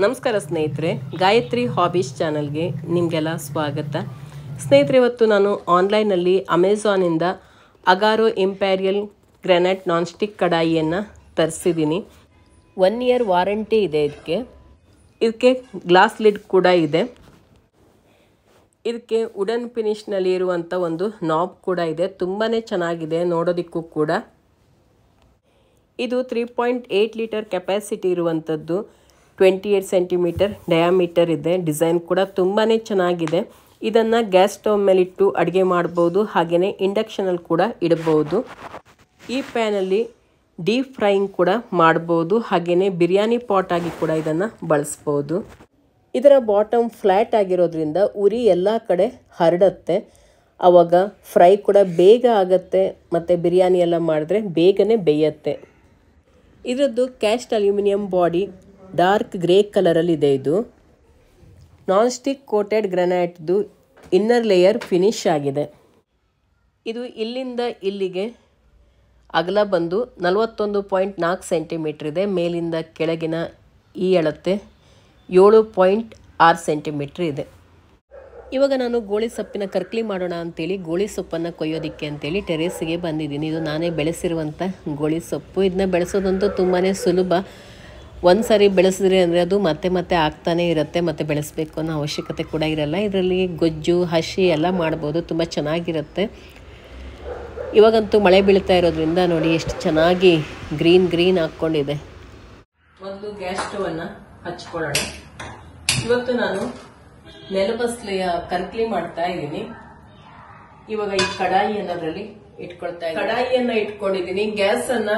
ನಮಸ್ಕಾರ ಸ್ನೇಹಿತರೆ, ಗಾಯತ್ರಿ ಹಾಬೀಸ್ ಚಾನಲ್ಗೆ ನಿಮಗೆಲ್ಲ ಸ್ವಾಗತ. ಸ್ನೇಹಿತರೆ, ಇವತ್ತು ನಾನು ಆನ್ಲೈನಲ್ಲಿ ಅಮೆಝಾನಿಂದ Agaro imperial granite non stick ಕಡಾಯಿಯನ್ನು ತರಿಸಿದ್ದೀನಿ. 1 ಇಯರ್ ವಾರಂಟಿ ಇದೆ. ಇದಕ್ಕೆ ಗ್ಲಾಸ್ ಲಿಡ್ ಕೂಡ ಇದೆ. ಇದಕ್ಕೆ ವುಡನ್ ಫಿನಿಷ್ನಲ್ಲಿ ಇರುವಂಥ ಒಂದು ನಾಬ್ ಕೂಡ ಇದೆ. ತುಂಬಾ ಚೆನ್ನಾಗಿದೆ ನೋಡೋದಕ್ಕೂ ಕೂಡ. ಇದು 3.8 ಲೀಟರ್ ಕೆಪಾಸಿಟಿ ಇರುವಂಥದ್ದು. 28 ಸೆಂಟಿಮೀಟರ್ ಡಯಾಮೀಟರ್ ಇದೆ. ಡಿಸೈನ್ ಕೂಡ ತುಂಬಾ ಚೆನ್ನಾಗಿದೆ. ಇದನ್ನು ಗ್ಯಾಸ್ ಸ್ಟವ್ ಮೇಲಿಟ್ಟು ಅಡುಗೆ ಮಾಡ್ಬೋದು, ಹಾಗೆಯೇ ಇಂಡಕ್ಷನಲ್ಲಿ ಕೂಡ ಇಡಬಹುದು. ಈ ಪ್ಯಾನಲ್ಲಿ ಡೀಪ್ ಫ್ರೈಯಿಂಗ್ ಕೂಡ ಮಾಡ್ಬೋದು, ಹಾಗೆಯೇ ಬಿರಿಯಾನಿ ಪಾಟ್ ಆಗಿ ಕೂಡ ಇದನ್ನು ಬಳಸ್ಬೋದು. ಇದರ ಬಾಟಮ್ ಫ್ಲ್ಯಾಟ್ ಆಗಿರೋದ್ರಿಂದ ಉರಿ ಎಲ್ಲ ಕಡೆ ಹರಡುತ್ತೆ. ಆವಾಗ ಫ್ರೈ ಕೂಡ ಬೇಗ ಆಗುತ್ತೆ ಮತ್ತು ಬಿರಿಯಾನಿ ಎಲ್ಲ ಮಾಡಿದ್ರೆ ಬೇಗನೆ ಬೇಯುತ್ತೆ. ಇದರದ್ದು cast aluminium body dark grey ಕಲರಲ್ಲಿದೆ. ಇದು ನಾನ್ ಸ್ಟಿಕ್ ಕೋಟೆಡ್ ಗ್ರಾನೈಟ್ದು ಇನ್ನರ್ ಲೇಯರ್ ಫಿನಿಶ್ ಆಗಿದೆ. ಇದು ಇಲ್ಲಿಂದ ಇಲ್ಲಿಗೆ ಅಗಲ ಬಂದು 41.4 ಸೆಂಟಿಮೀಟರ್ ಇದೆ. ಮೇಲಿಂದ ಕೆಳಗಿನ ಈ ಅಳತೆ 7.6 ಸೆಂಟಿಮೀಟರ್ ಇದೆ. ಇವಾಗ ನಾನು ಗೋಳಿ ಸೊಪ್ಪಿನ ಕರ್ಕಲಿ ಮಾಡೋಣ ಅಂತೇಳಿ ಗೋಳಿ ಸೊಪ್ಪನ್ನು ಕೊಯ್ಯೋದಕ್ಕೆ ಅಂತೇಳಿ ಟೆರೇಸಿಗೆ ಬಂದಿದ್ದೀನಿ. ಇದು ನಾನೇ ಬೆಳೆಸಿರುವಂಥ ಗೋಳಿ ಸೊಪ್ಪು. ಇದನ್ನ ಬೆಳೆಸೋದಂತೂ ತುಂಬಾ ಸುಲಭ. ಒಂದು ಸಾರಿ ಬೆಳೆಸಿದ್ರೆ ಅಂದರೆ ಅದು ಮತ್ತೆ ಮತ್ತೆ ಆಗ್ತಾನೇ ಇರುತ್ತೆ, ಮತ್ತು ಬೆಳೆಸಬೇಕು ಅನ್ನೋ ಅವಶ್ಯಕತೆ ಕೂಡ ಇರಲ್ಲ. ಇದರಲ್ಲಿ ಗೊಜ್ಜು ಹಸಿ ಎಲ್ಲ ಮಾಡ್ಬೋದು, ತುಂಬ ಚೆನ್ನಾಗಿರುತ್ತೆ. ಇವಾಗಂತೂ ಮಳೆ ಬೀಳ್ತಾ ಇರೋದ್ರಿಂದ ನೋಡಿ ಎಷ್ಟು ಚೆನ್ನಾಗಿ ಗ್ರೀನ್ ಹಾಕ್ಕೊಂಡಿದೆ. ಒಂದು ಗ್ಯಾಸ್ ಸ್ಟವನ್ನು ಹಚ್ಕೊಳ್ಳೋಣ. ಇವತ್ತು ನಾನು ನೆಲಬಸಲೆಯ ಕರ್ಕಲಿ ಮಾಡ್ತಾ ಇದ್ದೀನಿ. ಇವಾಗ ಈ ಕಡಾಯಿಯನ್ನು ಅದರಲ್ಲಿ ಇಟ್ಕೊಳ್ತಾ ಇದ್ದೀನಿ. ಕಡಾಯಿಯನ್ನ ಇಟ್ಕೊಂಡಿದ್ದೀನಿ. ಗ್ಯಾಸ್ ಅನ್ನ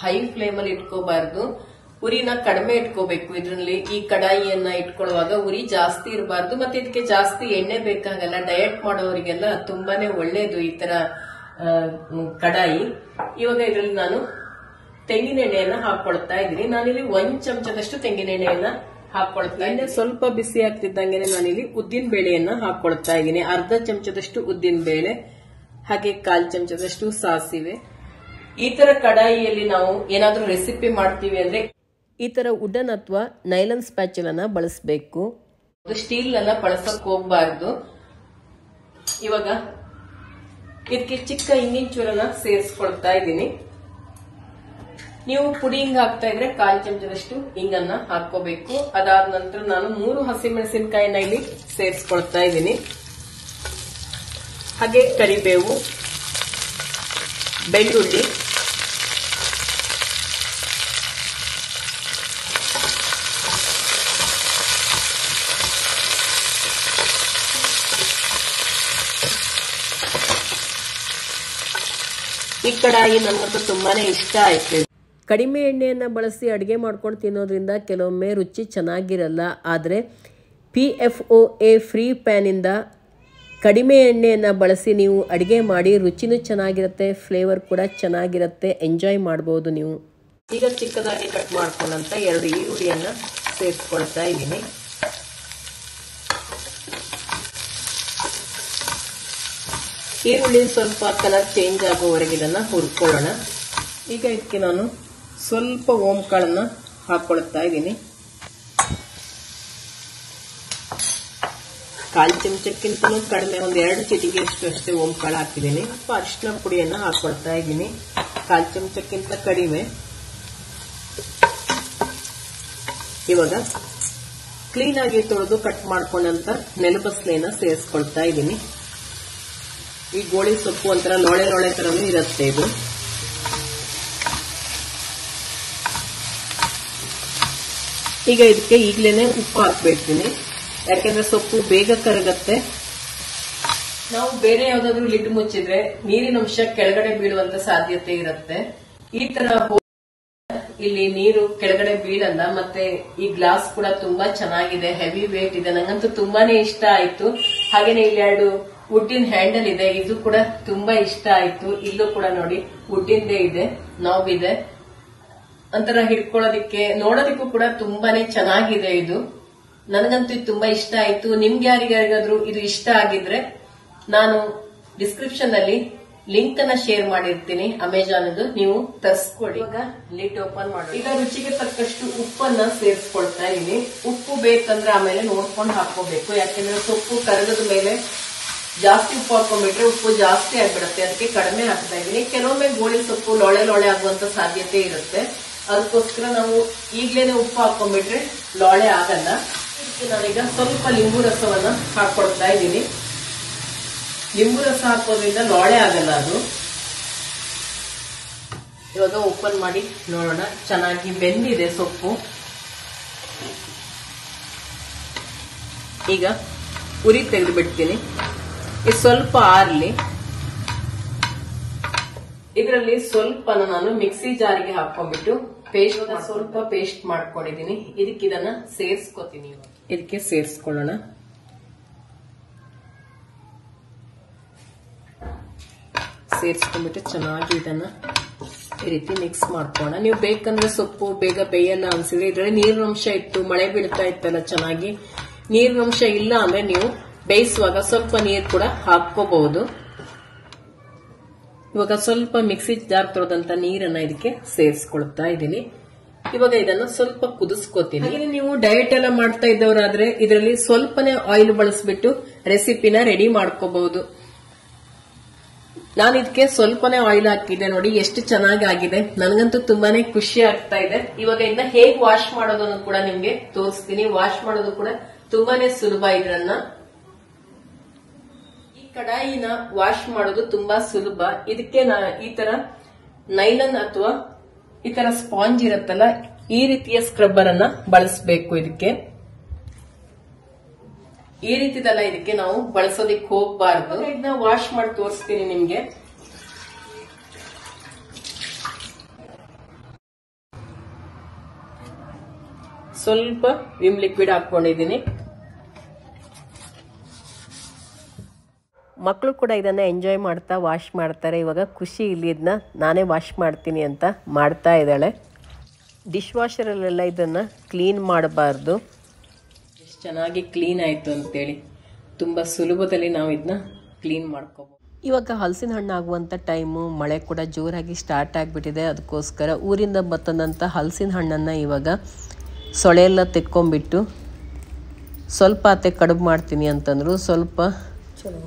ಹೈ ಫ್ಲೇಮ್ ಅಲ್ಲಿ ಇಟ್ಕೋಬಾರ್ದು, ಉರಿನ ಕಡಿಮೆ ಇಟ್ಕೋಬೇಕು. ಇದರಲ್ಲಿ ಈ ಕಡಾಯಿಯನ್ನ ಇಟ್ಕೊಳ್ಳುವಾಗ ಉರಿ ಜಾಸ್ತಿ ಇರಬಾರ್ದು, ಮತ್ತೆ ಇದಕ್ಕೆ ಜಾಸ್ತಿ ಎಣ್ಣೆ ಬೇಕಾಗಲ್ಲ. ಡಯಟ್ ಮಾಡೋರಿಗೆಲ್ಲ ತುಂಬಾನೇ ಒಳ್ಳೇದು ಈ ತರ ಕಡಾಯಿ. ಇವಾಗ ಇದರಲ್ಲಿ ನಾನು ತೆಂಗಿನ ಎಣ್ಣೆಯನ್ನ ಹಾಕೊಳ್ತಾ ಇದ್ದೀನಿ. ನಾನಿಲ್ಲಿ 1 ಚಮಚದಷ್ಟು ತೆಂಗಿನ ಎಣ್ಣೆಯನ್ನ ಹಾಕೊಳ್ತಾ ಇದ್ದೀನಿ. ಸ್ವಲ್ಪ ಬಿಸಿ ಆಗ್ತಿದ್ದಂಗೆ ನಾನಿಲ್ಲಿ ಉದ್ದಿನ ಬೇಳೆಯನ್ನ ಹಾಕೊಳ್ತಾ ಇದ್ದೀನಿ. ಅರ್ಧ ಚಮಚದಷ್ಟು ಉದ್ದಿನ ಬೇಳೆ, ಹಾಗೆ 1/4 ಚಮಚದಷ್ಟು ಸಾಸಿವೆ. ಈ ತರ ಕಡಾಯಿಯಲ್ಲಿ ನಾವು ಏನಾದ್ರೂ ರೆಸಿಪಿ ಮಾಡ್ತೀವಿ ಅಂದ್ರೆ ಈ ತರ ವುಡನ್ ಅಥವಾ ನೈಲನ್ ಸ್ಪ್ಯಾಚುಲನ್ನ ಬಳಸಬೇಕು. ಸ್ಟೀಲ್ ಅನ್ನ ಬಳಸಕ್ ಹೋಗ್ಬಾರ್ದು. ಇವಾಗ ಇದಕ್ಕೆ ಚಿಕ್ಕ ಇಂಗಿನ ಚೂರನ್ನ ಸೇರಿಸ್ಕೊಳ್ತಾ ಇದ್ದೀನಿ. ನೀವು ಪುಡಿ ಹಿಂಗ್ ಹಾಕ್ತಾ ಇದ್ರೆ 1/4 ಚಮಚದಷ್ಟು ಹಿಂಗನ್ನ ಹಾಕೋಬೇಕು. ಅದಾದ ನಂತರ ನಾನು 3 ಹಸಿಮೆಣಸಿನಕಾಯಿನ ಇಲ್ಲಿ ಸೇರಿಸ್ಕೊಳ್ತಾ ಇದ್ದೀನಿ. ಹಾಗೆ ಕರಿಬೇವು, ಬೆಳ್ಳುಳ್ಳಿ, ಈ ಕಡಾಯಿ ನನಗಂತೂ ತುಂಬಾನೇ ಇಷ್ಟ ಆಯ್ತು. ಕಡಿಮೆ ಎಣ್ಣೆಯನ್ನು ಬಳಸಿ ಅಡುಗೆ ಮಾಡ್ಕೊಂಡು ತಿನ್ನೋದ್ರಿಂದ ಕೆಲವೊಮ್ಮೆ ರುಚಿ ಚೆನ್ನಾಗಿರಲ್ಲ. ಆದರೆ PFOA ಫ್ರೀ ಪ್ಯಾನಿಂದ ಕಡಿಮೆ ಎಣ್ಣೆಯನ್ನು ಬಳಸಿ ನೀವು ಅಡುಗೆ ಮಾಡಿ ರುಚಿನೂ ಚೆನ್ನಾಗಿರುತ್ತೆ, ಫ್ಲೇವರ್ ಕೂಡ ಚೆನ್ನಾಗಿರುತ್ತೆ, ಎಂಜಾಯ್ ಮಾಡ್ಬೋದು ನೀವು. ಈಗ ಚಿಕ್ಕದಾಗಿ ಕಟ್ ಮಾಡ್ಕೊಂಡಂತ 2 ಈರುಳ್ಳಿಯನ್ನು ಸೇರಿಸ್ಕೊಳ್ತಾ ಇದ್ದೀನಿ. ಈರುಳ್ಳಿ ಸ್ವಲ್ಪ ಕಲರ್ ಚೇಂಜ್ ಆಗೋವರೆಗೆ ಇದನ್ನ ಹುರ್ಕೊಳ್ಳೋಣ. ಈಗ ಇದಕ್ಕೆ ನಾನು ಸ್ವಲ್ಪ ಓಂಕಾಳನ್ನ ಹಾಕೊಳ್ತಾ ಇದ್ದೀನಿ. 1/4 ಚಮಚಕ್ಕಿಂತಲೂ ಕಡಿಮೆ, 1-2 ಚಿಟಿಕೆಯಷ್ಟು ಅಷ್ಟೇ ಓಂಕಾಳು ಹಾಕಿದ್ದೀನಿ. ಸ್ವಲ್ಪ ಅರಿಶಿನ ಪುಡಿಯನ್ನ ಹಾಕೊಳ್ತಾ ಇದ್ದೀನಿ, 1/4 ಚಮಚಕ್ಕಿಂತ ಕಡಿಮೆ. ಇವಾಗ ಕ್ಲೀನ್ ಆಗಿ ತೊಳೆದು ಕಟ್ ಮಾಡ್ಕೊಂಡಂತ ನೆಲಬಸಲೆಯನ್ನ ಸೇರಿಸ್ಕೊಳ್ತಾ ಇದ್ದೀನಿ. ಈ ಗೋಳಿ ಸೊಪ್ಪು ಒಂಥರ ಲೋಳೆ ತರನೂ ಇರುತ್ತೆ ಇದು. ಈಗ ಇದಕ್ಕೆ ಈಗಲೇನೆ ಉಪ್ಪು ಹಾಕ್ಬಿಡ್ತೀನಿ, ಯಾಕೆಂದ್ರೆ ಸೊಪ್ಪು ಬೇಗ ಕರಗತ್ತೆ. ನಾವು ಬೇರೆ ಯಾವ್ದಾದ್ರು ಲಿಡ್ ಮುಚ್ಚಿದ್ರೆ ನೀರಿನ ಅಂಶ ಕೆಳಗಡೆ ಬೀಳುವಂತ ಸಾಧ್ಯತೆ ಇರುತ್ತೆ. ಈ ತರ ಇಲ್ಲಿ ನೀರು ಕೆಳಗಡೆ ಬೀಳಲ್ಲ. ಮತ್ತೆ ಈ ಗ್ಲಾಸ್ ಕೂಡ ತುಂಬಾ ಚೆನ್ನಾಗಿದೆ, ಹೆವಿ ವೇಟ್ ಇದೆ. ನಂಗಂತೂ ತುಂಬಾನೇ ಇಷ್ಟ ಆಯ್ತು. ಹಾಗೇನೆ ಇಲ್ಲಿ 2 ವುಡ್ಡಿನ ಹ್ಯಾಂಡಲ್ ಇದೆ, ಇದು ಕೂಡ ತುಂಬಾ ಇಷ್ಟ ಆಯ್ತು. ಇಲ್ಲೂ ಕೂಡ ನೋಡಿ ವುಡ್ಡಿಂದೇ ಇದೆ, ನಾಬ್ ಇದೆ. ಒಂಥರ ಹಿಡ್ಕೊಳ್ಳೋದಿಕ್ಕೆ ನೋಡೋದಕ್ಕೂ ಕೂಡ ತುಂಬಾನೇ ಚೆನ್ನಾಗಿದೆ ಇದು. ನನಗಂತೂ ಇದು ತುಂಬಾ ಇಷ್ಟ ಆಯ್ತು. ನಿಮ್ಗೆ ಯಾರಿಗಾದ್ರೂ ಇದು ಇಷ್ಟ ಆಗಿದ್ರೆ ನಾನು ಡಿಸ್ಕ್ರಿಪ್ಷನ್ ಅಲ್ಲಿ ಲಿಂಕ್ ಅನ್ನ ಶೇರ್ ಮಾಡಿರ್ತೀನಿ ಅಮೆಜಾನ್ ನೀವು ತರಿಸ್ಕೊಡಿ. ಇವಾಗ ಲಿಡ್ ಓಪನ್ ಮಾಡಿ. ಈಗ ರುಚಿಗೆ ತಕ್ಕಷ್ಟು ಉಪ್ಪನ್ನ ಸೇರಿಸ್ಕೊಳ್ತಾ ಇದೀನಿ. ಉಪ್ಪು ಬೇಕಂದ್ರೆ ಆಮೇಲೆ ನೋಡ್ಕೊಂಡು ಹಾಕೋಬೇಕು, ಯಾಕೆಂದ್ರೆ ಸೊಪ್ಪು ಕರಗದ ಮೇಲೆ ಜಾಸ್ತಿ ಉಪ್ಪು ಹಾಕೊಂಡ್ಬಿಟ್ರೆ ಉಪ್ಪು ಜಾಸ್ತಿ ಆಗ್ಬಿಡುತ್ತೆ. ಅದಕ್ಕೆ ಕಡಿಮೆ ಹಾಕ್ತಾ ಇದೀನಿ. ಕೆಲವೊಮ್ಮೆ ಗೋಳಿ ಸೊಪ್ಪು ಲೊಳೆ ಲೊಳೆ ಆಗುವಂತ ಸಾಧ್ಯತೆ ಇರುತ್ತೆ. ಅದಕ್ಕೋಸ್ಕರ ನಾವು ಈಗ್ಲೇನೆ ಉಪ್ಪು ಹಾಕೊಂಡ್ಬಿಟ್ರೆ ಲೊಳೆ ಆಗಲ್ಲ. ನಾನೀಗ ಸ್ವಲ್ಪ ಲಿಂಬು ರಸವನ್ನ ಹಾಕೊಳ್ತಾ ಇದ್ದೀನಿ. ಲಿಂಬು ರಸ ಹಾಕೋದ್ರಿಂದ ಲೊಳೆ ಆಗಲ್ಲ ಅದು. ಇವಾಗ ಓಪನ್ ಮಾಡಿ ನೋಡೋಣ. ಚೆನ್ನಾಗಿ ಬೆಂದಿದೆ ಸೊಪ್ಪು. ಈಗ ಉರಿ ತೆಗೆದು ಬಿಡ್ತೀನಿ. ಇದು ಸ್ವಲ್ಪ ಆರ್ಲಿ. ಇದರಲ್ಲಿ ಸ್ವಲ್ಪ ನಾನು ಮಿಕ್ಸಿ ಜಾರಿಗೆ ಹಾಕೊಂಡ್ಬಿಟ್ಟು ಸ್ವಲ್ಪ ಪೇಸ್ಟ್ ಮಾಡ್ಕೊಂಡಿದ್ದೀನಿ. ಇದಕ್ಕೆ ಇದನ್ನ ಸೇರಿಸ್ಕೊತೀನಿ. ಇದಕ್ಕೆ ಸೇರಿಸ್ಕೊಳ್ಳೋಣ. ಸೇರಿಸ್ಕೊಂಡ್ಬಿಟ್ಟು ಚೆನ್ನಾಗಿ ಇದನ್ನ ಈ ರೀತಿ ಮಿಕ್ಸ್ ಮಾಡ್ಕೋಣ. ನೀವು ಬೇಕಂದ್ರೆ ಸೊಪ್ಪು ಬೇಗ ಬೇಯಲ್ಲ ಅನ್ಸಿದ್ರೆ ಇದ್ರಲ್ಲಿ ನೀರಿನಂಶ ಇತ್ತು, ಮಳೆ ಬೀಳ್ತಾ ಇತ್ತಲ್ಲ ಚೆನ್ನಾಗಿ, ನೀರಿನಂಶ ಇಲ್ಲ ಅಂದ್ರೆ ನೀವು ಬೇಯಿಸುವಾಗ ಸ್ವಲ್ಪ ನೀರು ಕೂಡ ಹಾಕೋಬಹುದು. ಇವಾಗ ಸ್ವಲ್ಪ ಮಿಕ್ಸಿ ಜಾರ್ ತೊಳೆದಂತ ನೀರನ್ನ ಇದಕ್ಕೆ ಸೇರಿಸ್ಕೊಳ್ತಾ ಇದ್ದೀನಿ. ಇವಾಗ ಇದನ್ನ ಸ್ವಲ್ಪ ಕುದಿಸ್ಕೋತೀನಿ. ನೀವು ಡಯಟ್ ಎಲ್ಲ ಮಾಡ್ತಾ ಇದ್ದವರಾದ್ರೆ ಇದರಲ್ಲಿ ಸ್ವಲ್ಪನೇ ಆಯಿಲ್ ಬಳಸ್ಬಿಟ್ಟು ರೆಸಿಪಿನ ರೆಡಿ ಮಾಡ್ಕೋಬಹುದು. ನಾನು ಇದಕ್ಕೆ ಸ್ವಲ್ಪನೇ ಆಯಿಲ್ ಹಾಕಿದ್ದೆ. ನೋಡಿ ಎಷ್ಟು ಚೆನ್ನಾಗಿ ಆಗಿದೆ. ನನಗಂತೂ ತುಂಬಾನೇ ಖುಷಿ ಆಗ್ತಾ ಇದೆ. ಇವಾಗ ಇದನ್ನ ಹೇಗ್ ವಾಶ್ ಮಾಡೋದನ್ನು ಕೂಡ ನಿಮ್ಗೆ ತೋರಿಸ್ತೀನಿ. ವಾಶ್ ಮಾಡೋದು ಕೂಡ ತುಂಬಾನೇ ಸುಲಭ. ಇದನ್ನ ಈ ಕಡಾಯಿನ ವಾಶ್ ಮಾಡೋದು ತುಂಬಾ ಸುಲಭ. ಇದಕ್ಕೆ ಈ ತರ ನೈಲನ್ ಅಥವಾ ಈ ತರ ಸ್ಪಾಂಜ್ ಇರತ್ತಲ್ಲ, ಈ ರೀತಿಯ ಸ್ಕ್ರಬ್ಬರ್ ಅನ್ನ ಬಳಸಬೇಕು. ಇದಕ್ಕೆ ಈ ರೀತಿದಲ್ಲ, ಇದಕ್ಕೆ ನಾವು ಬಳಸೋದಿಕ್ ಹೋಗ್ಬಾರ್ದು. ಇದನ್ನ ವಾಶ್ ಮಾಡಿ ತೋರಿಸ್ತೀನಿ ನಿಮ್ಗೆ. ಸ್ವಲ್ಪ ವಿಮ್ ಲಿಕ್ವಿಡ್ ಹಾಕೊಂಡಿದ್ದೀನಿ. ಮಕ್ಕಳು ಕೂಡ ಇದನ್ನ ಎಂಜಾಯ್ ಮಾಡ್ತಾ ವಾಶ್ ಮಾಡ್ತಾರೆ. ಇವಾಗ ಖುಷಿ ಇಲ್ಲಿ ಇದನ್ನ ನಾನೇ ವಾಶ್ ಮಾಡ್ತೀನಿ ಅಂತ ಮಾಡ್ತಾ ಇದ್ದಾಳೆ. ಡಿಶ್ ವಾಷರಲ್ಲೆಲ್ಲ ಇದನ್ನ ಕ್ಲೀನ್ ಮಾಡಬಾರ್ದು. ಎಷ್ಟು ಚೆನ್ನಾಗಿ ಕ್ಲೀನ್ ಆಯ್ತು ಅಂತೇಳಿ. ತುಂಬಾ ಸುಲಭದಲ್ಲಿ ನಾವು ಇದನ್ನ ಕ್ಲೀನ್ ಮಾಡ್ಕೋಬಹುದು. ಇವಾಗ ಹಲಸಿನ ಹಣ್ಣು ಆಗುವಂಥ ಟೈಮು, ಮಳೆ ಕೂಡ ಜೋರಾಗಿ ಸ್ಟಾರ್ಟ್ ಆಗಿಬಿಟ್ಟಿದೆ. ಅದಕ್ಕೋಸ್ಕರ ಊರಿಂದ ಬತ್ತಂದಂಥ ಹಲಸಿನ ಹಣ್ಣನ್ನು ಇವಾಗ ಸೊಳೆ ಎಲ್ಲ ತೆಕ್ಕೊಂಬಿಟ್ಟು ಸ್ವಲ್ಪ ಅತ್ತೆ ಕಡುಬು ಮಾಡ್ತೀನಿ ಅಂತಂದ್ರು. ಸ್ವಲ್ಪ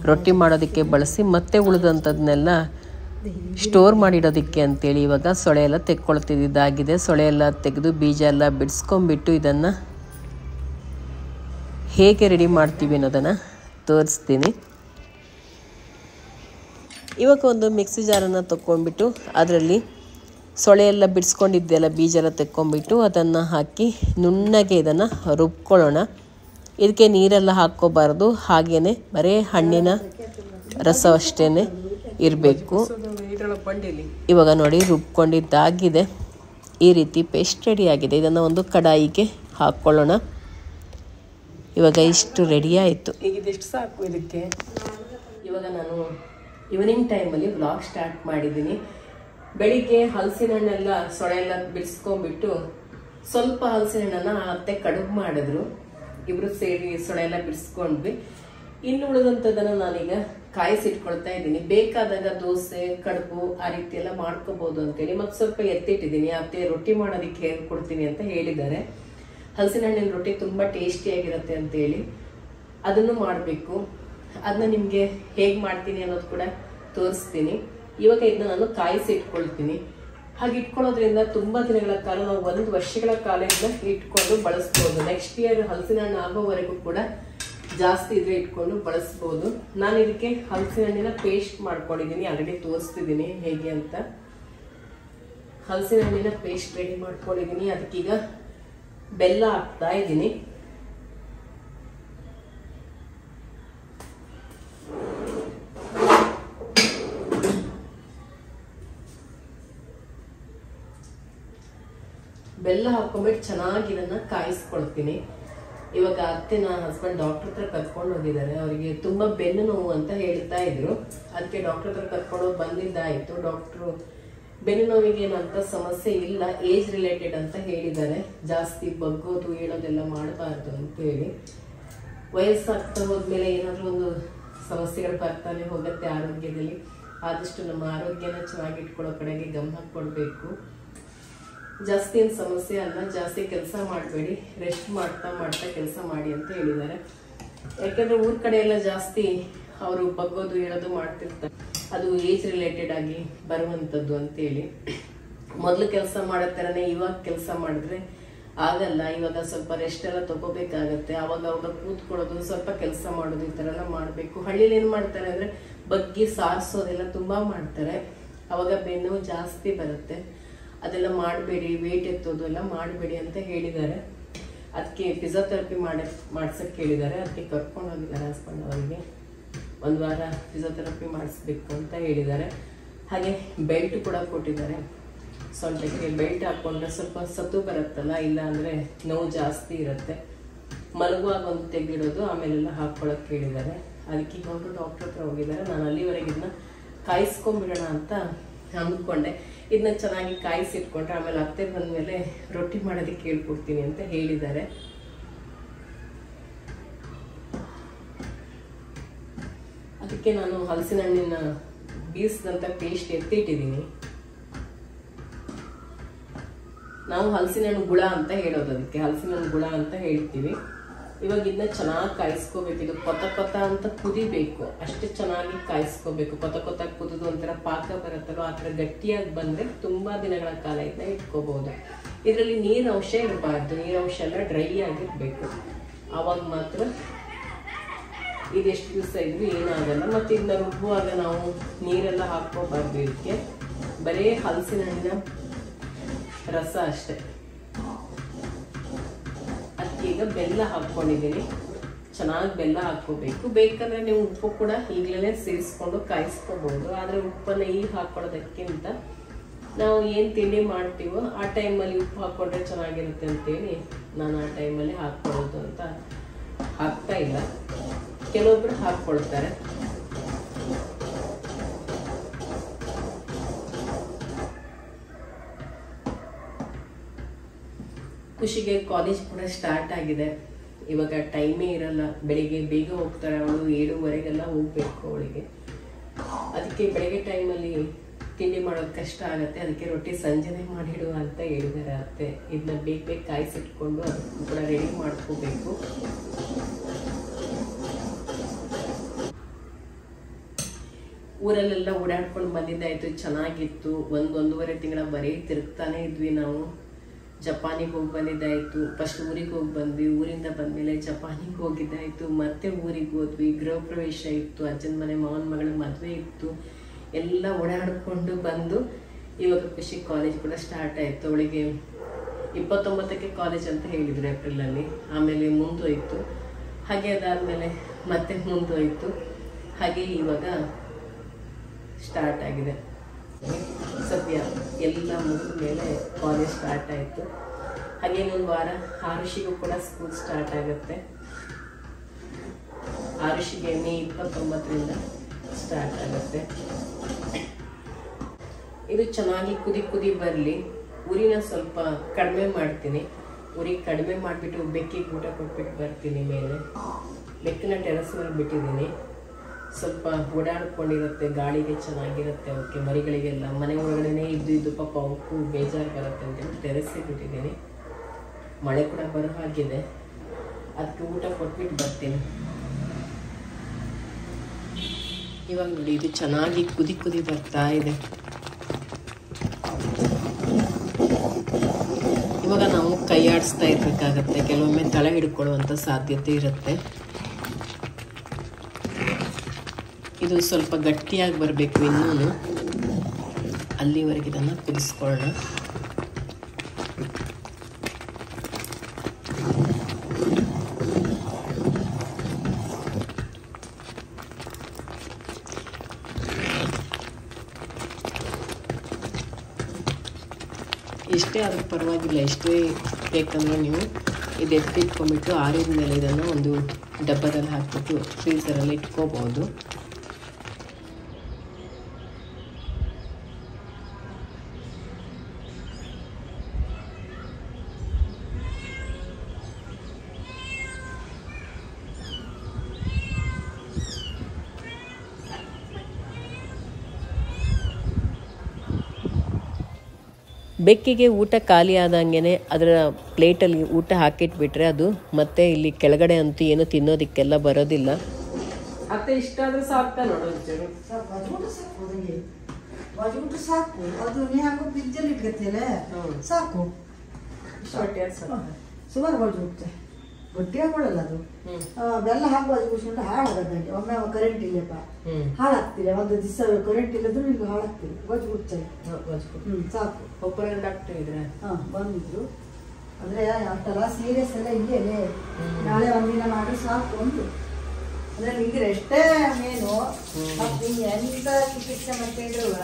ರೊಟ್ಟಿ ಮಾಡೋದಕ್ಕೆ ಬಳಸಿ ಮತ್ತೆ ಉಳಿದಂಥದ್ನೆಲ್ಲ ಸ್ಟೋರ್ ಮಾಡಿಡೋದಕ್ಕೆ ಅಂತೇಳಿ ಇವಾಗ ಸೊಳೆ ಎಲ್ಲ ತೆಕ್ಕೊಳ್ತಿದ್ದಾಗಿದೆ. ಸೊಳೆ ಎಲ್ಲ ತೆಗೆದು ಬೀಜ ಎಲ್ಲ ಬಿಡಿಸ್ಕೊಂಡ್ಬಿಟ್ಟು ಇದನ್ನು ಹೇಗೆ ರೆಡಿ ಮಾಡ್ತೀವಿ ಅನ್ನೋದನ್ನು ತೋರಿಸ್ತೀನಿ. ಇವಾಗ ಒಂದು ಮಿಕ್ಸಿ ಜಾರನ್ನು ತಗೊಂಡ್ಬಿಟ್ಟು ಅದರಲ್ಲಿ ಸೊಳೆ ಎಲ್ಲ ಬಿಡಿಸ್ಕೊಂಡಿದ್ದೆಲ್ಲ ಬೀಜ ಎಲ್ಲ ತೆಕ್ಕೊಂಡ್ಬಿಟ್ಟು ಅದನ್ನು ಹಾಕಿ ನುಣ್ಣಗೆ ಇದನ್ನು ರುಬ್ಕೊಳ್ಳೋಣ. ಇದಕ್ಕೆ ನೀರೆಲ್ಲ ಹಾಕ್ಕೋಬಾರ್ದು, ಹಾಗೇನೆ ಬರೀ ಹಣ್ಣಿನ ರಸ ಅಷ್ಟೇ ಇರಬೇಕು. ಇವಾಗ ನೋಡಿ ರುಬ್ಕೊಂಡಿದ್ದಾಗಿದೆ. ಈ ರೀತಿ ಪೇಸ್ಟ್ ರೆಡಿ ಆಗಿದೆ. ಇದನ್ನು ಒಂದು ಕಡಾಯಿಗೆ ಹಾಕ್ಕೊಳ್ಳೋಣ. ಇವಾಗ ಇಷ್ಟು ರೆಡಿ ಆಯಿತು. ಈಗ ಇದೆಷ್ಟು ಸಾಕು ಇದಕ್ಕೆ. ಇವಾಗ ನಾನು ಈವ್ನಿಂಗ್ ಟೈಮಲ್ಲಿ ವ್ಲಾಗ್ ಸ್ಟಾರ್ಟ್ ಮಾಡಿದ್ದೀನಿ. ಬೆಳಿಗ್ಗೆ ಹಲಸಿನ ಹಣ್ಣೆಲ್ಲ ಸೊಳೆ ಎಲ್ಲ ಬಿಡಿಸ್ಕೊಂಡ್ಬಿಟ್ಟು ಸ್ವಲ್ಪ ಹಲಸಿನ ಹಣ್ಣನ್ನು ಅತ್ತೆ ಕಡುಬು ಮಾಡಿದ್ರು. ಇಬ್ರು ಸೇರಿ ಸೊಳೆ ಎಲ್ಲ ಬಿಡಿಸ್ಕೊಂಡ್ವಿ. ಇನ್ನು ಉಳಿದಂಥದ್ದನ್ನು ನಾನೀಗ ಕಾಯಿಸಿಟ್ಕೊಳ್ತಾ ಇದ್ದೀನಿ. ಬೇಕಾದಾಗ ದೋಸೆ ಕಡುಬು ಆ ರೀತಿ ಎಲ್ಲ ಮಾಡ್ಕೋಬಹುದು ಅಂತೇಳಿ ಮತ್ತೆ ಸ್ವಲ್ಪ ಎತ್ತಿಟ್ಟಿದ್ದೀನಿ. ಅತ್ತೆ ರೊಟ್ಟಿ ಮಾಡೋದಕ್ಕೆ ಹೇಳ್ಕೊಡ್ತೀನಿ ಅಂತ ಹೇಳಿದ್ದಾರೆ. ಹಲಸಿನ ಹಣ್ಣಿನ ರೊಟ್ಟಿ ತುಂಬಾ ಟೇಸ್ಟಿಯಾಗಿರುತ್ತೆ ಅಂತೇಳಿ ಅದನ್ನು ಮಾಡಬೇಕು. ಅದನ್ನ ನಿಮಗೆ ಹೇಗೆ ಮಾಡ್ತೀನಿ ಅನ್ನೋದು ಕೂಡ ತೋರಿಸ್ತೀನಿ. ಇವಾಗ ಇದನ್ನ ನಾನು ಕಾಯಿಸಿ ಇಟ್ಕೊಳ್ತೀನಿ. ಹಾಗೆ ಇಟ್ಕೊಳ್ಳೋದ್ರಿಂದ ತುಂಬಾ ದಿನಗಳ ಕಾಲ, ನಾವು 1 ವರ್ಷಗಳ ಕಾಲ ಇದನ್ನ ಇಟ್ಕೊಂಡು ಬಳಸ್ಬೋದು. ನೆಕ್ಸ್ಟ್ ಇಯರ್ ಹಲಸಿನ ಹಣ್ಣು ಆಗೋವರೆಗೂ ಕೂಡ ಜಾಸ್ತಿ ಇದ್ರೆ ಇಟ್ಕೊಂಡು ಬಳಸ್ಬೋದು. ನಾನು ಇದಕ್ಕೆ ಹಲಸಿನ ಹಣ್ಣಿನ ಪೇಸ್ಟ್ ಮಾಡ್ಕೊಂಡಿದ್ದೀನಿ. ಆಲ್ರೆಡಿ ತೋರಿಸ್ತಿದ್ದೀನಿ ಹೇಗೆ ಅಂತ. ಹಲಸಿನ ಹಣ್ಣಿನ ಪೇಸ್ಟ್ ರೆಡಿ ಮಾಡ್ಕೊಂಡಿದ್ದೀನಿ. ಅದಕ್ಕೀಗ ಬೆಲ್ಲ ಹಾಕ್ತಾ ಇದ್ದೀನಿ. ಬೆಲ್ಲ ಹಾಕೊಂಡ್ಬಿಟ್ಟು ಚೆನ್ನಾಗಿ ಇದನ್ನ ಕಾಯಿಸ್ಕೊಳ್ತೀನಿ. ಇವಾಗ ಅತ್ತೆ ನನ್ನ ಹಸ್ಬೆಂಡ್ ಡಾಕ್ಟರ್ ಹತ್ರ ಕರ್ಕೊಂಡು ಹೋಗಿದ್ದಾರೆ. ಅವರಿಗೆ ತುಂಬಾ ಬೆನ್ನು ನೋವು ಅಂತ ಹೇಳ್ತಾ ಇದ್ರು. ಅದಕ್ಕೆ ಡಾಕ್ಟರ್ ಹತ್ರ ಕರ್ಕೊಂಡು ಬಂದಿದ್ದಾಯ್ತು. ಡಾಕ್ಟ್ರು ಬೆನ್ನು ನೋವಿಗೆ ಏನಂತ ಸಮಸ್ಯೆ ಇಲ್ಲ, ಏಜ್ ರಿಲೇಟೆಡ್ ಅಂತ ಹೇಳಿದ್ದಾರೆ. ಜಾಸ್ತಿ ಬಗ್ಗೋದು ಹೇಳೋದೆಲ್ಲ ಮಾಡಬಾರ್ದು ಅಂತ ಹೇಳಿ. ವಯಸ್ಸಾಗ್ತಾ ಹೋದ್ಮೇಲೆ ಏನಾದ್ರೂ ಒಂದು ಸಮಸ್ಯೆಗಳು ಬರ್ತಾನೆ ಹೋಗುತ್ತೆ ಆರೋಗ್ಯದಲ್ಲಿ. ಆದಷ್ಟು ನಮ್ಮ ಆರೋಗ್ಯನ ಚೆನ್ನಾಗಿ ಇಟ್ಕೊಳ್ಳೋ ಕಡೆಗೆ ಗಮನ ಕೊಡಬೇಕು. ಜಾಸ್ತಿ ಏನು ಸಮಸ್ಯೆ ಅಲ್ಲ, ಜಾಸ್ತಿ ಕೆಲಸ ಮಾಡಬೇಡಿ, ರೆಸ್ಟ್ ಮಾಡ್ತಾ ಮಾಡ್ತಾ ಕೆಲಸ ಮಾಡಿ ಅಂತ ಹೇಳಿದ್ದಾರೆ. ಯಾಕಂದರೆ ಊರ ಕಡೆ ಎಲ್ಲ ಜಾಸ್ತಿ ಅವರು ಬಗ್ಗೋದು ಹೇಳೋದು ಮಾಡ್ತಿರ್ತಾರೆ, ಅದು ಏಜ್ ರಿಲೇಟೆಡ್ ಆಗಿ ಬರುವಂಥದ್ದು ಅಂತೇಳಿ. ಮೊದಲು ಕೆಲಸ ಮಾಡೋ ಥರನೇ ಇವಾಗ ಕೆಲಸ ಮಾಡಿದ್ರೆ ಆಗಲ್ಲ. ಇವಾಗ ಸ್ವಲ್ಪ ರೆಸ್ಟ್ ಎಲ್ಲ ತಗೋಬೇಕಾಗತ್ತೆ. ಅವಾಗ ಕೂತ್ಕೊಳ್ಳೋದು, ಸ್ವಲ್ಪ ಕೆಲಸ ಮಾಡೋದು, ಈ ಥರ ಎಲ್ಲ ಮಾಡಬೇಕು. ಹಳ್ಳಿಲಿ ಏನು ಮಾಡ್ತಾರೆ ಅಂದರೆ ಬಗ್ಗಿ ಸಾರಿಸೋದೆಲ್ಲ ತುಂಬ ಮಾಡ್ತಾರೆ, ಅವಾಗ ಬೆನ್ನು ಜಾಸ್ತಿ ಬರುತ್ತೆ. ಅದೆಲ್ಲ ಮಾಡಬೇಡಿ, ವೇಟ್ ಎತ್ತೋದು ಎಲ್ಲ ಮಾಡಬೇಡಿ ಅಂತ ಹೇಳಿದ್ದಾರೆ. ಅದಕ್ಕೆ ಫಿಸಿಯೋಥೆರಪಿ ಮಾಡ್ಸಕ್ಕೆ ಹೇಳಿದ್ದಾರೆ. ಅದಕ್ಕೆ ಕರ್ಕೊಂಡು ಹೋಗಿದ್ದಾರೆ ಹಸ್ಬೆಂಡ್ ಅವರಿಗೆ. 1 ವಾರ ಫಿಸಿಯೋಥೆರಪಿ ಮಾಡಿಸ್ಬೇಕು ಅಂತ ಹೇಳಿದ್ದಾರೆ. ಹಾಗೆ ಬೆಲ್ಟ್ ಕೂಡ ಕೊಟ್ಟಿದ್ದಾರೆ. ಸೊಂಟಕ್ಕೆ ಬೆಲ್ಟ್ ಹಾಕ್ಕೊಂಡ್ರೆ ಸ್ವಲ್ಪ ಸತ್ತು ಬರುತ್ತಲ್ಲ, ಇಲ್ಲ ಅಂದರೆ ನೋವು ಜಾಸ್ತಿ ಇರುತ್ತೆ. ಮಲಗುವಾಗ ಒಂದು ತೆಗೆದಿಡೋದು, ಆಮೇಲೆಲ್ಲ ಹಾಕ್ಕೊಳಕ್ಕೆ ಹೇಳಿದ್ದಾರೆ. ಅದಕ್ಕೆ ಈಗ ಅವರು ಡಾಕ್ಟರ್ ಹತ್ರ ಹೋಗಿದ್ದಾರೆ. ನಾನು ಅಲ್ಲಿವರೆಗೆ ಇದನ್ನ ಕಾಯಿಸ್ಕೊಂಡ್ಬಿಡೋಣ ಅಂತ ಅಂದ್ಕೊಂಡೆ. ಇದನ್ನ ಚೆನ್ನಾಗಿ ಕಾಯಿಸಿಟ್ಕೊಂಡ್ರೆ ಆಮೇಲೆ ಅತ್ತೆ ಬಂದಮೇಲೆ ರೊಟ್ಟಿ ಮಾಡೋದಕ್ಕೆ ಹೇಳ್ಕೊಡ್ತೀನಿ ಅಂತ ಹೇಳಿದ್ದಾರೆ. ಅದಕ್ಕೆ ನಾನು ಹಲಸಿನ ಹಣ್ಣಿನ ಬೀಸಿದಂಥ ಪೇಸ್ಟ್ ಎತ್ತಿಟ್ಟಿದ್ದೀನಿ. ನಾವು ಹಲಸಿನ ಹಣ್ಣು ಗುಳ ಅಂತ ಹೇಳೋದು, ಅದಕ್ಕೆ ಹಲಸಿನ ಹಣ್ಣು ಗುಳ ಅಂತ ಹೇಳ್ತೀವಿ. ಇವಾಗ ಇದನ್ನ ಚೆನ್ನಾಗಿ ಕಾಯಿಸ್ಕೋಬೇಕು. ಇದು ಕೊತ ಅಂತ ಕುದಿಬೇಕು, ಅಷ್ಟು ಚೆನ್ನಾಗಿ ಕಾಯಿಸ್ಕೋಬೇಕು. ಕೊತ ಕುದಿದು ಒಂಥರ ಪಾಕ ಬರುತ್ತಲ್ಲೋ ಆ ಥರ ಗಟ್ಟಿಯಾಗಿ ಬಂದರೆ ತುಂಬ ದಿನಗಳ ಕಾಲ ಇದನ್ನ ಇಟ್ಕೋಬಹುದು. ಇದರಲ್ಲಿ ನೀರಂಶ ಇರಬಾರ್ದು, ನೀರಂಶ ಎಲ್ಲ ಡ್ರೈ ಆಗಿರಬೇಕು. ಆವಾಗ ಮಾತ್ರ ಇದೆಷ್ಟು ದಿವಸ ಇದ್ರೂ ಏನಾಗಲ್ಲ. ಮತ್ತು ಇದನ್ನ ರುಬ್ಬುವಾಗ ನಾವು ನೀರೆಲ್ಲ ಹಾಕ್ಕೋಬಾರ್ದು. ಇದಕ್ಕೆ ಬರೀ ಹಲಸಿನ ಹಣ್ಣಿನ ರಸ ಅಷ್ಟೇ. ಅದಕ್ಕೆ ಈಗ ಬೆಲ್ಲ ಹಾಕ್ಕೊಂಡಿದ್ದೀನಿ. ಚೆನ್ನಾಗಿ ಬೆಲ್ಲ ಹಾಕ್ಕೋಬೇಕು. ಬೇಕಂದ್ರೆ ನೀವು ಉಪ್ಪು ಕೂಡ ಈಗಲೇ ಸೇರಿಸ್ಕೊಂಡು ಕಾಯಿಸ್ಕೋಬಹುದು. ಆದರೆ ಉಪ್ಪನ್ನು ಈಗ ಹಾಕ್ಕೊಳ್ಳೋದಕ್ಕಿಂತ ನಾವು ಏನು ತಿಂಡಿ ಮಾಡ್ತೀವೋ ಆ ಟೈಮಲ್ಲಿ ಉಪ್ಪು ಹಾಕ್ಕೊಂಡ್ರೆ ಚೆನ್ನಾಗಿರುತ್ತೆ ಅಂತೇಳಿ ನಾನು ಆ ಟೈಮಲ್ಲಿ ಹಾಕ್ಕೊಳ್ಳೋದು ಅಂತ ಹಾಕ್ತಾ ಇಲ್ಲ. ಕೆಲವೊಬ್ರು ಹಾಕ್ಕೊಳ್ತಾರೆ. ಖುಷಿಗೆ ಕಾಲೇಜ್ ಕೂಡ ಸ್ಟಾರ್ಟ್ ಆಗಿದೆ. ಇವಾಗ ಟೈಮೇ ಇರಲ್ಲ. ಬೆಳಿಗ್ಗೆ ಬೇಗ ಹೋಗ್ತಾರೆ ಅವಳು, 7:30ಗೆಲ್ಲ ಹೋಗ್ಬೇಕು ಅವಳಿಗೆ. ಅದಕ್ಕೆ ಬೆಳಗ್ಗೆ ಟೈಮಲ್ಲಿ ತಿಂಡಿ ಮಾಡೋದು ಕಷ್ಟ ಆಗುತ್ತೆ. ಅದಕ್ಕೆ ರೊಟ್ಟಿ ಸಂಜೆನೇ ಮಾಡಿಡುವ ಅಂತ ಹೇಳಿದ್ದಾರೆ ಅತ್ತೆ. ಇದನ್ನ ಬೇಗ ಕಾಯಿಸಿಟ್ಕೊಂಡು ಅದಕ್ಕೂ ಕೂಡ ರೆಡಿ ಮಾಡ್ಕೋಬೇಕು. ಊರಲ್ಲೆಲ್ಲ ಓಡಾಡ್ಕೊಂಡು ಬಂದಿದ್ದಾಯಿತು, ಚೆನ್ನಾಗಿತ್ತು. 1-1.5 ತಿಂಗಳ ಬರೀ ತಿರುಗ್ತಾನೆ ಇದ್ವಿ ನಾವು. ಜಪಾನಿಗೆ ಹೋಗಿ ಬಂದಿದ್ದಾಯಿತು. ಫಸ್ಟ್ ಊರಿಗೆ ಹೋಗಿ ಬಂದ್ವಿ. ಊರಿಂದ ಬಂದಮೇಲೆ ಜಪಾನಿಗೆ ಹೋಗಿದ್ದಾಯಿತು. ಮತ್ತೆ ಊರಿಗೆ ಹೋದ್ವಿ. ಗೃಹ ಪ್ರವೇಶ ಇತ್ತು, ಅಜ್ಜನ ಮನೆ ಮಾವನ ಮಗಳ ಮದುವೆ ಇತ್ತು. ಎಲ್ಲ ಓಡಾಡಿಕೊಂಡು ಬಂದು ಇವಾಗ ಖುಷಿ ಕಾಲೇಜ್ ಕೂಡ ಸ್ಟಾರ್ಟ್ ಆಯಿತು. ಅವಳಿಗೆ 29ಕ್ಕೆ ಕಾಲೇಜ್ ಅಂತ ಹೇಳಿದ್ರು ಏಪ್ರಿಲಲ್ಲಿ. ಆಮೇಲೆ ಮುಂದೋಯ್ತು. ಹಾಗೆ ಅದಾದಮೇಲೆ ಮತ್ತೆ ಮುಂದೋಯ್ತು. ಹಾಗೆ ಇವಾಗ ಸ್ಟಾರ್ಟ್ ಆಗಿದೆ. ಸದ್ಯ ಎಲ್ಲ ಮುಗಿದ ಮೇಲೆ ಕಾಲೇಜ್ ಸ್ಟಾರ್ಟ್ ಆಯಿತು. ಹಾಗೆ ಇನ್ನೊಂದು ವಾರ ಆರುಷಿಗೂ ಕೂಡ ಸ್ಕೂಲ್ ಸ್ಟಾರ್ಟ್ ಆಗುತ್ತೆ. ಆರುಷಿಗೆ ಮೇ 29ರಿಂದ ಸ್ಟಾರ್ಟ್ ಆಗುತ್ತೆ. ಇದು ಚೆನ್ನಾಗಿ ಕುದಿ ಬರಲಿ. ಉರಿನ ಸ್ವಲ್ಪ ಕಡಿಮೆ ಮಾಡ್ತೀನಿ. ಉರಿ ಕಡಿಮೆ ಮಾಡಿಬಿಟ್ಟು ಬೆಕ್ಕಿಗೆ ಊಟ ಕೊಟ್ಬಿಟ್ಟು ಬರ್ತೀನಿ ಮೇಲೆ. ಬೆಕ್ಕನ್ನ ಟೆರಸ್ ಮೇಲೆ ಬಿಟ್ಟಿದ್ದೀನಿ. ಸ್ವಲ್ಪ ಓಡಾಡ್ಕೊಂಡಿರುತ್ತೆ, ಗಾಳಿಗೆ ಚೆನ್ನಾಗಿರುತ್ತೆ ಅವಕ್ಕೆ, ಮರಿಗಳಿಗೆಲ್ಲ. ಮನೆ ಒಳಗಡೆ ಇದ್ದು ಪಾಪ ಅವಕ್ಕೂ ಬೇಜಾರು ಬರುತ್ತೆ ಅಂತೇಳಿ ಟೆರಸ್ಸಿಗೆ ಬಿಟ್ಟಿದ್ದೀನಿ. ಮಳೆ ಕೂಡ ಬರೋ ಹಾಗಿದೆ. ಅದಕ್ಕೆ ಊಟ ಕೊಟ್ಬಿಟ್ಟು ಬರ್ತೀನಿ. ಇವಾಗ ನೋಡಿ, ಇದು ಚೆನ್ನಾಗಿ ಕುದಿ ಬರ್ತಾ ಇದೆ. ಇವಾಗ ನಾವು ಕೈ ಆಡಿಸ್ತಾ ಇರಬೇಕಾಗತ್ತೆ. ಕೆಲವೊಮ್ಮೆ ತಲೆ ಹಿಡ್ಕೊಳ್ಳುವಂಥ ಸಾಧ್ಯತೆ ಇರುತ್ತೆ. ಇದು ಸ್ವಲ್ಪ ಗಟ್ಟಿಯಾಗಿ ಬರಬೇಕು. ಇನ್ನೂ ಅಲ್ಲಿವರೆಗೆ ಇದನ್ನು ಕುದಿಸ್ಕೊಳ್ಳೋಣ. ಎಷ್ಟೇ ಆದರೂ ಪರವಾಗಿಲ್ಲ. ಎಷ್ಟೇ ಬೇಕಂದ್ರೆ ನೀವು ಇದು ಎತ್ತಿಟ್ಕೊಂಡ್ಬಿಟ್ಟು ಆರಿದ ಮೇಲೆ ಇದನ್ನು ಒಂದು ಡಬ್ಬದಲ್ಲಿ ಹಾಕ್ಬಿಟ್ಟು ಫ್ರೀಸರಲ್ಲಿ ಇಟ್ಕೋಬೋದು. ಬೆಕ್ಕಿಗೆ ಊಟ ಖಾಲಿ ಆದಂಗೆ ಅದರ ಪ್ಲೇಟಲ್ಲಿ ಊಟ ಹಾಕಿಟ್ಬಿಟ್ರೆ ಅದು ಮತ್ತೆ ಇಲ್ಲಿ ಕೆಳಗಡೆ ಅಂತೂ ಏನು ತಿನ್ನೋದಕ್ಕೆಲ್ಲ ಬರೋದಿಲ್ಲ. ಅತ್ತೆ ಇಷ್ಟ ಆದ್ರೆ ಸಾಕ್ತಾ ನೋಡೋದು ಸಾಕು. ಅದು ನೀ ಹಾಕೋ ಫ್ರಿಜ್ಜಲ್ಲಿ ಇಟ್ಕೊತೀಯಲ್ಲ ಸಾಕು. ಸುಮಾರು ಬಡ್ದು ಹೋಗುತ್ತೆ, ಗಟ್ಟಿಯಾಗಿ ಕೊಡಲ್ಲ ಅದು. ಬೆಲ್ಲ ಹಾಕುವ ಕೂತ್ಕೊಂಡು ಹಾಳಾಗದಂಗೆ. ಒಮ್ಮೆ ಕರೆಂಟ್ ಇಲ್ಲಪ್ಪ ಹಾಳಾಗ್ತಿಲ್ಲ, ಒಂದು ದಿವಸ ಕರೆಂಟ್ ಇಲ್ಲದ್ರು ನಿಮ್ಗೆ ಹಾಳಾಗ್ತಿಲ್ಲ, ಗೊಜ್ಜು ಬಿಡ್ತಾರೆ. ಸಾಕು. ಬಂದಿದ್ರು ಅಂದ್ರೆ ಅಷ್ಟೆಲ್ಲ ಸೀರಿಯಸ್ ಎಲ್ಲ ಇದೆಯೇ, ನಾಳೆ ಒಂದಿನ ಮಾಡಿ ಸಾಕು ಒಂದು. ಅಂದ್ರೆ ನಿಂಗೆ ರೆಸ್ಟೇ ಮೇನು, ಮತ್ತೆ ನಿಂಗೆ ಎಂತ ಚಿಕಿತ್ಸೆ ಮತ್ತೆ ಇದ್ರುವ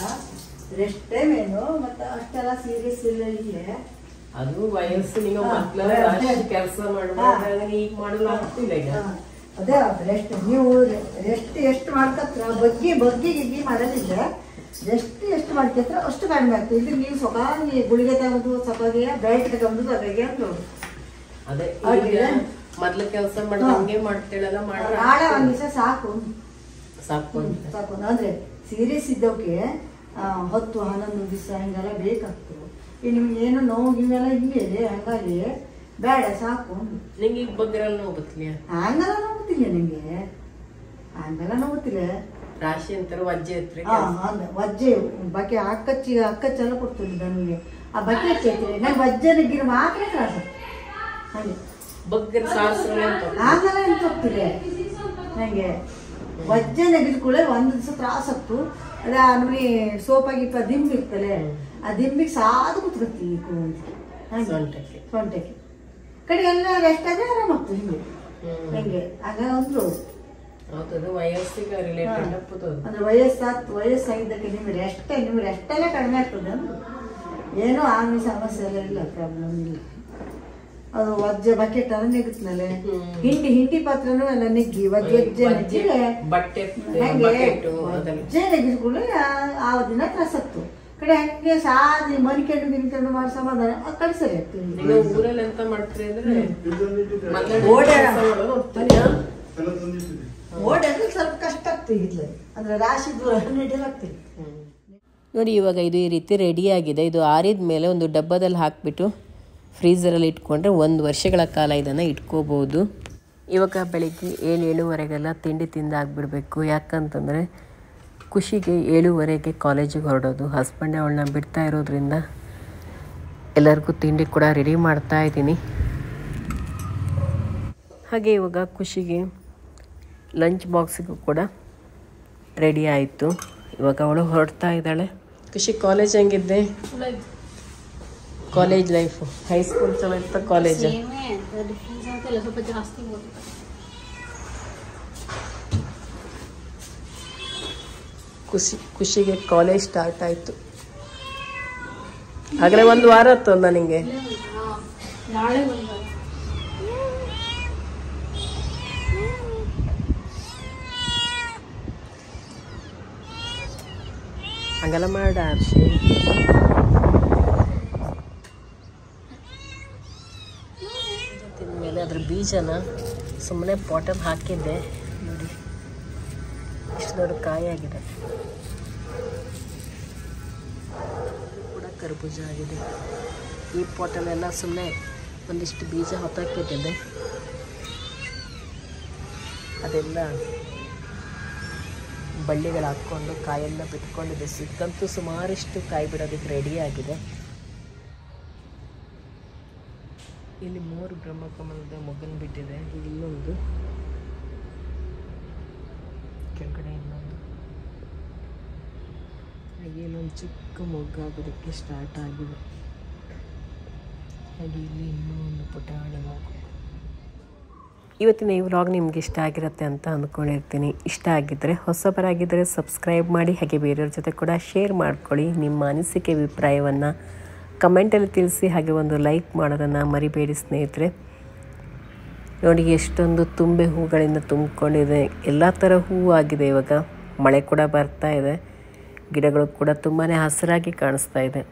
ರೆಸ್ಟೇ ಮೇನು, ಮತ್ತೆ ಅಷ್ಟೆಲ್ಲ ಸೀರಿಯಸ್ ಇಲ್ಲ ಇಲ್ಲೇ. ಅದು ವಯಸ್ಸು ಕೆಲಸ ಈಗ ಮಾಡಲು ಆಗ್ತಿಲ್ಲ ಈಗ. ಅದೇ ರೆಸ್ಟ್, ನೀವು ರೆಸ್ಟ್ ಎಷ್ಟು ಮಾಡ್ಕತ್ರ ಬಗ್ಗಿ ಗಿಗ್ಗಿ ಮಾಡೋದಿಲ್ಲ, ರೆಸ್ಟ್ ಎಷ್ಟು ಮಾಡ್ಕತ್ರ ಅಷ್ಟು ಕಡಿಮೆ ಆಗ್ತದೆ. ಇದು ನೀವು ಸೊಕಾಗಿ ಗುಳಿಗೆ ತಗೊಂಡು ಸೊಕಾಗೆ ಬೆಲ್ಟ್ ತಗೊಂಡು ಸೊಕಾಗೆ ಅಂತ ನೋಡಿ. ಅದೇ ಮೊದ್ಲು ಕೆಲಸ ಮಾಡ್ದಂಗೆ ಮಾಡ್ತೇಳಲ್ಲ, ನಾಳೆ ಒಂದ್ ದಿವಸ ಸಾಕು ಸಾಕು ಸಾಕು. ಅಂದ್ರೆ ಸೀರಿಯಸ್ ಇದ್ದವಕ್ಕೆ 10-11 ದಿವಸ ಹಿಂಗೆಲ್ಲ ಬೇಕಾಗ್ತದೆ. ಈಗ ನಿಮ್ಗೆ ಏನು ನೋವು ಇವೆಲ್ಲ ಹಿಂಗೆ ಹಂಗಾಗಿ ಬೇಡ ಸಾಕು. ನಿಂಗೆ ಈಗ ಬಗ್ಗರೆಲ್ಲ ನೋವು ಗೊತ್ತಿಲ್ಲ? ಹಂಗೆಲ್ಲ ನೋವುತ್ತಿಲ್ಲ ನಿಂಗೆ, ಹಂಗೆಲ್ಲ ನೋವುತ್ತಿಲ್ಲ. ರಾಶಿ ಅಂತಾರೆ ವಜ್ಜೆ ಹತ್ರ ವಜ್ಜೆ ಬಕೆ ಅಕ್ಕಚ್ಚೆಲ್ಲ ಕೊಡ್ತೀನಿ ನನಗೆ. ಆ ಬಕೆ ಹಚ್ಚೈತೆ ನಂಗೆ ವಜ್ಜೆ ಗಿರ ಮಾತ್ರ ತ್ರಾಸ. ಹಾಗೆ ಬಗ್ಗರ ಹಂಗೆಲ್ಲ ಎಂತ ಹೋಗ್ತಿದೆ ನಂಗೆ. ವಜ್ಜೆ ನೆಗಿದ್ಕೂಳೆ ಒಂದು ದಿವಸ ತ್ರಾಸತ್ತು. ಅದ ನಮಗೆ ಸೋಪಾಗಿ ದಿಂಬು ಇರ್ತಲೆ, ಆ ದಿಂಬಿಗೆ ಸಾದು ಕುತ್ಕೊತೀವಿ ಸೊಂಟಕ್ಕೆ ಕಡೆ ಎಲ್ಲ ರೆಸ್ಟ್ ಆದ್ರೆ ಆರಾಮಾಗ್ತದೆ ಹಿಂಗೆ ಹೆಂಗೆ. ಆಗ ಒಂದು ಅಂದ್ರೆ ವಯಸ್ಸಾಗಿದ್ದಕ್ಕೆ ನಿಮ್ಗೆ ರೆಸ್ಟೆಲ್ಲ ಕಡಿಮೆ ಆಗ್ತದೆ ಅಂದ್ರೆ ಏನೋ ಆಮೇಲೆ ಸಮಸ್ಯೆ ಎಲ್ಲ ಇಲ್ಲ, ಪ್ರಾಬ್ಲಮ್ ಇಲ್ಲ. ಅದು ವಜ್ಜೆ ಬಕೆಟ್ ಅನ್ನ ನೆಗುತ್ತನಲ್ಲ, ಹಿಂಡಿ ಪಾತ್ರನೂ ಎಲ್ಲ ನೆಗ್ಗಿ ವಜ್ಜೆ ನೆಗ್ಗಿದ್ರೆ ವಜ್ಜೆ ನೆಗಿಸ್ಕೊಂಡು ಆ ದಿನ ತ್ರಾಸತ್ತು. ಕಡೆ ಹಂಗೆ ಸಾದಿ ಮನಿಕೆಂಡು ಮಾಡಿ ಸಮಾಧಾನ ಕಳಿಸರಿ ಆಗ್ತದೆ. ಊರಲ್ಲಿ ಎಂತ ಮಾಡ್ತೀರಿ ಅಂದ್ರೆ ಓಡಾದ್ರೆ ಸ್ವಲ್ಪ ಕಷ್ಟ ಆಗ್ತದೆ ಇಲ್ಲ ಅಂದ್ರೆ ರಾಶಿ ದೂರ ನೆಡಲಾಗ್ತದೆ. ನೋಡಿ ಇವಾಗ ಇದು ಈ ರೀತಿ ರೆಡಿಯಾಗಿದೆ. ಇದು ಆರಿದ ಮೇಲೆ ಒಂದು ಡಬ್ಬದಲ್ಲಿ ಹಾಕಿಬಿಟ್ಟು ಫ್ರೀಝರಲ್ಲಿ ಇಟ್ಕೊಂಡ್ರೆ 1 ವರ್ಷಗಳ ಕಾಲ ಇದನ್ನು ಇಟ್ಕೋಬೋದು. ಇವಾಗ ಬೆಳಿಗ್ಗೆ 7-7:30 ತಿಂಡಿ ತಿಂದಾಗ್ಬಿಡ್ಬೇಕು. ಯಾಕಂತಂದರೆ ಖುಷಿಗೆ 7:30 ಕಾಲೇಜಿಗೆ ಹೊರಡೋದು. ಹಸ್ಬೆಂಡ್ ಅವಳನ್ನ ಬಿಡ್ತಾ ಇರೋದ್ರಿಂದ ಎಲ್ಲರಿಗೂ ತಿಂಡಿ ಕೂಡ ರೆಡಿ ಮಾಡ್ತಾ ಇದ್ದೀನಿ. ಹಾಗೆ ಇವಾಗ ಖುಷಿಗೆ ಲಂಚ್ ಬಾಕ್ಸಿಗೂ ಕೂಡ ರೆಡಿ ಆಯಿತು. ಇವಾಗ ಅವಳು ಹೊರಡ್ತಾ ಇದ್ದಾಳೆ. ಖುಷಿ ಕಾಲೇಜ್ ಹೆಂಗಿದ್ದೆ? ಕಾಲೇಜ್ ಲೈಫು ಹೈಸ್ಕೂಲ್ ಚಲೋ ಇತ್ತು, ಕಾಲೇಜ್ ಖುಷಿಗೆ ಕಾಲೇಜ್ ಸ್ಟಾರ್ಟ್ ಆಯಿತು. ಆಗಲೇ 1 ವಾರ ಆಯ್ತು ನನಗೆ. ಹಂಗೆಲ್ಲ ಮಾಡ ಅರ್ಷಿ. ತಿಂದಮೇಲೆ ಅದ್ರ ಬೀಜನ ಸುಮ್ಮನೆ ಪಾಟಲ್ಲಿ ಹಾಕಿದ್ದೆ. ನೋಡಿ ಇಷ್ಟು ದೊಡ್ಡ ಕಾಯಾಗಿದೆ, ಕೂಡ ಕರ್ಬೂಜ ಆಗಿದೆ. ಈ ಪಾಟಲ್ಲೆಲ್ಲ ಸುಮ್ಮನೆ ಒಂದಿಷ್ಟು ಬೀಜ ಹೊತ್ತಾಕಿಟ್ಟಿದ್ದೆ, ಅದೆಲ್ಲ ಬಳ್ಳಿಗಳು ಹಾಕ್ಕೊಂಡು ಕಾಯೆಲ್ಲ ಬಿಟ್ಕೊಂಡಿದೆ. ಸಿಕ್ಕಂತೂ ಸುಮಾರಿಷ್ಟು ಕಾಯಿ ಬಿಡೋದಕ್ಕೆ ರೆಡಿ ಆಗಿದೆ. ಇಲ್ಲಿ 3 ಬ್ರಹ್ಮಕಮಲದ ಮೊಗ್ಗನ್ನು ಬಿಟ್ಟಿದೆ. ಇಲ್ಲೊಂದು, ಕೆಳಗಡೆ ಇನ್ನೊಂದು, ಹಾಗೆ ಇಲ್ಲೊಂದು ಚಿಕ್ಕ ಮೊಗ್ಗಾಗೋದಕ್ಕೆ ಸ್ಟಾರ್ಟ್ ಆಗಿದೆ. ಹಾಗೆ ಇಲ್ಲಿ ಇನ್ನೂ ಒಂದು ಪುಟಾಣಿ ಮೊಗ್ಗು. ಇವತ್ತಿನ ಈ ವ್ಲಾಗ್ ನಿಮ್ಗೆ ಇಷ್ಟ ಆಗಿರುತ್ತೆ ಅಂತ ಅಂದ್ಕೊಂಡಿರ್ತೀನಿ. ಇಷ್ಟ ಆಗಿದ್ದರೆ, ಹೊಸಬರಾಗಿದ್ದರೆ ಸಬ್ಸ್ಕ್ರೈಬ್ ಮಾಡಿ, ಹಾಗೆ ಬೇರೆಯವ್ರ ಜೊತೆ ಕೂಡ ಶೇರ್ ಮಾಡ್ಕೊಳ್ಳಿ. ನಿಮ್ಮ ಅನಿಸಿಕೆ ಅಭಿಪ್ರಾಯವನ್ನು ಕಮೆಂಟಲ್ಲಿ ತಿಳಿಸಿ, ಹಾಗೆ ಒಂದು ಲೈಕ್ ಮಾಡೋದನ್ನು ಮರಿಬೇಡಿ ಸ್ನೇಹಿತರೆ. ನೋಡಿ ಎಷ್ಟೊಂದು ತುಂಬೆ ಹೂಗಳಿಂದ ತುಂಬಿಕೊಂಡಿದೆ. ಎಲ್ಲ ಥರ ಹೂವು ಆಗಿದೆ. ಇವಾಗ ಮಳೆ ಕೂಡ ಬರ್ತಾ ಇದೆ, ಗಿಡಗಳು ಕೂಡ ತುಂಬಾ ಹಸಿರಾಗಿ ಕಾಣಿಸ್ತಾ ಇದೆ.